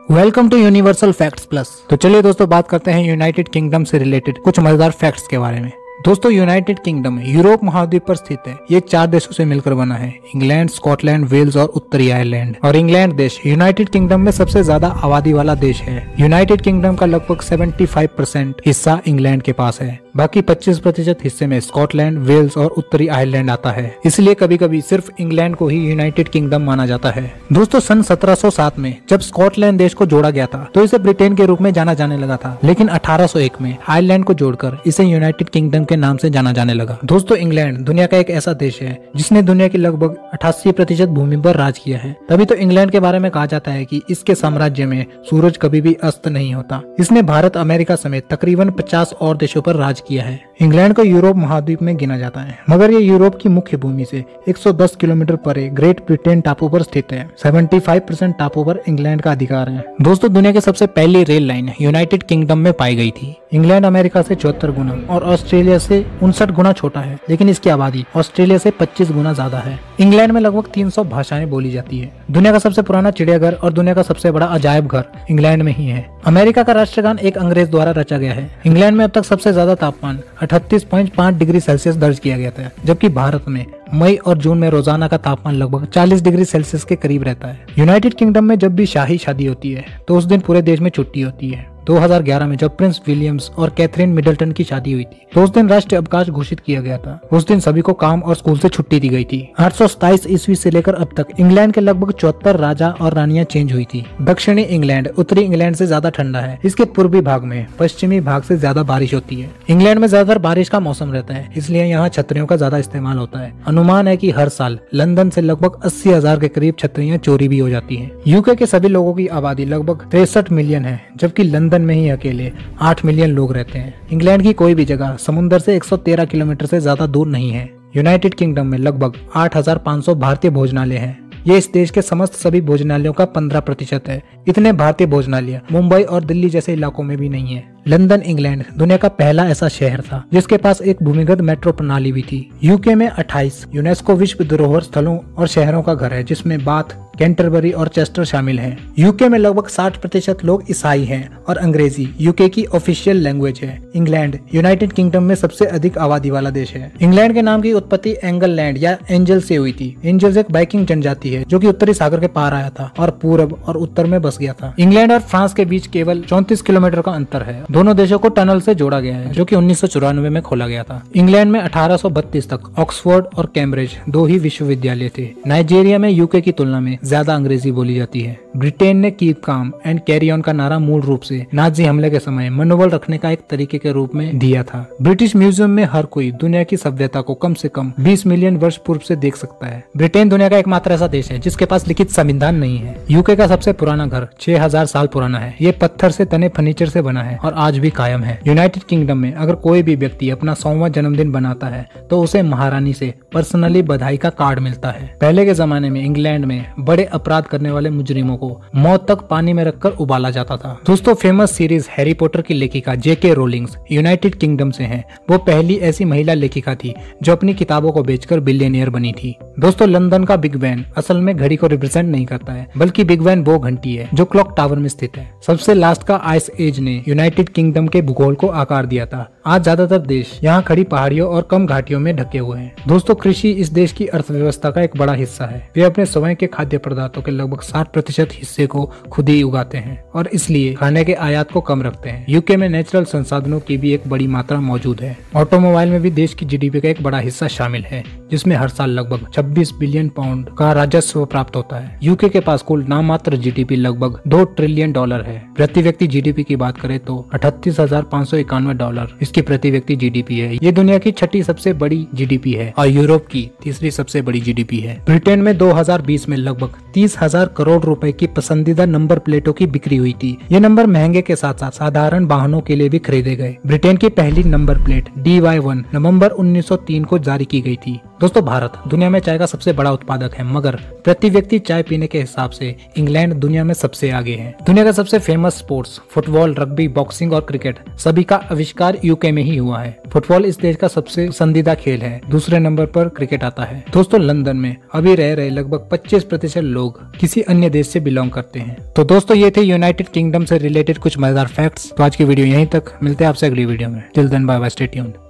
Welcome to universal facts plus. तो चलिए दोस्तों बात करते हैं यूनाइटेड किंगडम से रिलेटेड कुछ मजेदार फैक्ट्स के बारे में। दोस्तों यूनाइटेड किंगडम यूरोप महाद्वीप पर स्थित है। ये 4 देशों से मिलकर बना है, इंग्लैंड, स्कॉटलैंड, वेल्स और उत्तरी आयरलैंड। और इंग्लैंड देश यूनाइटेड किंगडम में सबसे ज्यादा आबादी वाला देश है। यूनाइटेड किंगडम का लगभग 75% हिस्सा इंग्लैंड के पास है। बाकी 25% हिस्से में स्कॉटलैंड, वेल्स और उत्तरी आयरलैंड आता है। इसलिए कभी कभी सिर्फ इंग्लैंड को ही यूनाइटेड किंगडम माना जाता है। दोस्तों सन 1707 में जब स्कॉटलैंड देश को जोड़ा गया था तो इसे ब्रिटेन के रूप में जाना जाने लगा था, लेकिन 1801 में आयरलैंड को जोड़कर इसे यूनाइटेड किंगडम के नाम से जाना जाने लगा। दोस्तों इंग्लैंड दुनिया का एक ऐसा देश है जिसने दुनिया की लगभग 88% भूमि पर राज किया है। तभी तो इंग्लैंड के बारे में कहा जाता है कि इसके साम्राज्य में सूरज कभी भी अस्त नहीं होता। इसने भारत, अमेरिका समेत तकरीबन 50 और देशों पर राज किया है। इंग्लैंड को यूरोप महाद्वीप में गिना जाता है, मगर ये यूरोप की मुख्य भूमि से 110 किलोमीटर परे ग्रेट ब्रिटेन टापू पर स्थित है। 75% टापू पर इंग्लैंड का अधिकार है। दोस्तों दुनिया की सबसे पहली रेल लाइन यूनाइटेड किंगडम में पाई गई थी। इंग्लैंड अमेरिका से 74 गुना और ऑस्ट्रेलिया से 59 गुना छोटा है, लेकिन इसकी आबादी ऑस्ट्रेलिया से 25 गुना ज्यादा है। इंग्लैंड में लगभग 300 भाषाएं बोली जाती है। दुनिया का सबसे पुराना चिड़ियाघर और दुनिया का सबसे बड़ा अजायब घर इंग्लैंड में ही है। अमेरिका का राष्ट्रगान एक अंग्रेज द्वारा रचा गया है। इंग्लैंड में अब तक सबसे ज्यादा तापमान 38.5 डिग्री सेल्सियस दर्ज किया गया था, जबकि भारत में मई और जून में रोजाना का तापमान लगभग 40 डिग्री सेल्सियस के करीब रहता है। यूनाइटेड किंगडम में जब भी शाही शादी होती है तो उस दिन पूरे देश में छुट्टी होती है। 2011 में जब प्रिंस विलियम्स और कैथरीन मिडलटन की शादी हुई थी तो उस दिन राष्ट्रीय अवकाश घोषित किया गया था। उस दिन सभी को काम और स्कूल से छुट्टी दी गई थी। 827 ईस्वी से लेकर अब तक इंग्लैंड के लगभग 74 राजा और रानियां चेंज हुई थी। दक्षिणी इंग्लैंड उत्तरी इंग्लैंड से ज्यादा ठंडा है। इसके पूर्वी भाग में पश्चिमी भाग से ज्यादा बारिश होती है। इंग्लैंड में ज्यादातर बारिश का मौसम रहता है, इसलिए यहाँ छतरियों का ज्यादा इस्तेमाल होता है। अनुमान है कि हर साल लंदन से लगभग 80,000 के करीब छतरियां चोरी भी हो जाती है। यूके के सभी लोगों की आबादी लगभग 63 मिलियन है, जबकि लंदन में ही अकेले 8 मिलियन लोग रहते हैं। इंग्लैंड की कोई भी जगह समुद्र से 113 किलोमीटर से ज्यादा दूर नहीं है। यूनाइटेड किंगडम में लगभग 8,500 भारतीय भोजनालय हैं। ये इस देश के समस्त सभी भोजनालयों का 15% है। इतने भारतीय भोजनालय मुंबई और दिल्ली जैसे इलाकों में भी नहीं है। लंदन इंग्लैंड दुनिया का पहला ऐसा शहर था जिसके पास एक भूमिगत मेट्रो प्रणाली भी थी। यूके में 28 यूनेस्को विश्व धरोहर स्थलों और शहरों का घर है, जिसमें बाथ, कैंटरबरी और चेस्टर शामिल हैं। यूके में लगभग 60% लोग ईसाई हैं और अंग्रेजी यूके की ऑफिशियल लैंग्वेज है। इंग्लैंड यूनाइटेड किंगडम में सबसे अधिक आबादी वाला देश है। इंग्लैंड के नाम की उत्पत्ति एंगल लैंड या एंजल से हुई थी। एंजल्स एक बाइकिंग जनजाति है जो कि उत्तरी सागर के पार आया था और पूर्व और उत्तर में बस गया था। इंग्लैंड और फ्रांस के बीच केवल 34 किलोमीटर का अंतर है। दोनों देशों को टनल से जोड़ा गया है, जो कि 1994 में खोला गया था। इंग्लैंड में 1832 तक ऑक्सफोर्ड और कैम्ब्रिज 2 ही विश्वविद्यालय थे। नाइजीरिया में यूके की तुलना में ज्यादा अंग्रेजी बोली जाती है। ब्रिटेन ने keep calm and carry on का नारा मूल रूप से नाजी हमले के समय मनोबल रखने का एक तरीके के रूप में दिया था। ब्रिटिश म्यूजियम में हर कोई दुनिया की सभ्यता को कम से कम 20 मिलियन वर्ष पूर्व से देख सकता है। ब्रिटेन दुनिया का एकमात्र ऐसा देश है जिसके पास लिखित संविधान नहीं है। यूके का सबसे पुराना घर 6000 साल पुराना है। ये पत्थर से तने फर्नीचर से बना है और आज भी कायम है। यूनाइटेड किंगडम में अगर कोई भी व्यक्ति अपना 100वां जन्मदिन बनाता है तो उसे महारानी से पर्सनली बधाई का कार्ड मिलता है। पहले के जमाने में इंग्लैंड में बड़े अपराध करने वाले मुजरिमों को मौत तक पानी में रखकर उबाला जाता था। दोस्तों फेमस सीरीज हैरी पॉटर की लेखिका जेके रोलिंग्स यूनाइटेड किंगडम से हैं। वो पहली ऐसी महिला लेखिका थी जो अपनी किताबों को बेचकर बिलियनियर बनी थी। दोस्तों लंदन का बिग बैन असल में घड़ी को रिप्रेजेंट नहीं करता है, बल्कि बिग बैन वो घंटी है जो क्लॉक टावर में स्थित है। सबसे लास्ट का आइस एज ने यूनाइटेड किंगडम के भूगोल को आकार दिया था। आज ज्यादातर देश यहाँ खड़ी पहाड़ियों और कम घाटियों में ढके हुए हैं। दोस्तों कृषि इस देश की अर्थव्यवस्था का एक बड़ा हिस्सा है। वे अपने स्वयं के खाद्य पदार्थों के लगभग 60% हिस्से को खुद ही उगाते हैं और इसलिए खाने के आयात को कम रखते हैं। यूके में नेचुरल संसाधनों की भी एक बड़ी मात्रा मौजूद है। ऑटोमोबाइल में भी देश की जीडीपी का एक बड़ा हिस्सा शामिल है, जिसमें हर साल लगभग 26 बिलियन पाउंड का राजस्व प्राप्त होता है। यूके के पास कुल नाममात्र जीडीपी लगभग $2 ट्रिलियन है। प्रति व्यक्ति जीडीपी की बात करें तो $38,591 इसकी प्रति व्यक्ति जीडीपी है। ये दुनिया की 6ठी सबसे बड़ी जीडीपी है और यूरोप की 3री सबसे बड़ी जीडीपी है। ब्रिटेन में 2020 में लगभग 30,000 करोड़ रुपए की पसंदीदा नंबर प्लेटों की बिक्री हुई थी। ये नंबर महंगे के साथ साथ साधारण वाहनों के लिए भी खरीदे गए। ब्रिटेन की पहली नंबर प्लेट DY1 नवंबर 1903 को जारी की गई थी। दोस्तों भारत दुनिया में चाय का सबसे बड़ा उत्पादक है, मगर प्रति व्यक्ति चाय पीने के हिसाब से इंग्लैंड दुनिया में सबसे आगे है। दुनिया का सबसे famous sports football, rugby, boxing और क्रिकेट सभी का आविष्कार यूके यूके में ही हुआ है। फुटबॉल इस देश का सबसे पसंदीदा खेल है। दूसरे नंबर पर क्रिकेट आता है। दोस्तों लंदन में अभी रह रहे लगभग 25% लोग किसी अन्य देश से बिलोंग करते हैं। तो दोस्तों ये थे यूनाइटेड किंगडम से रिलेटेड कुछ मजेदार फैक्ट्स। तो आज की वीडियो यहीं तक, मिलते हैं आपसे अगली वीडियो में। Till then bye bye, stay tuned.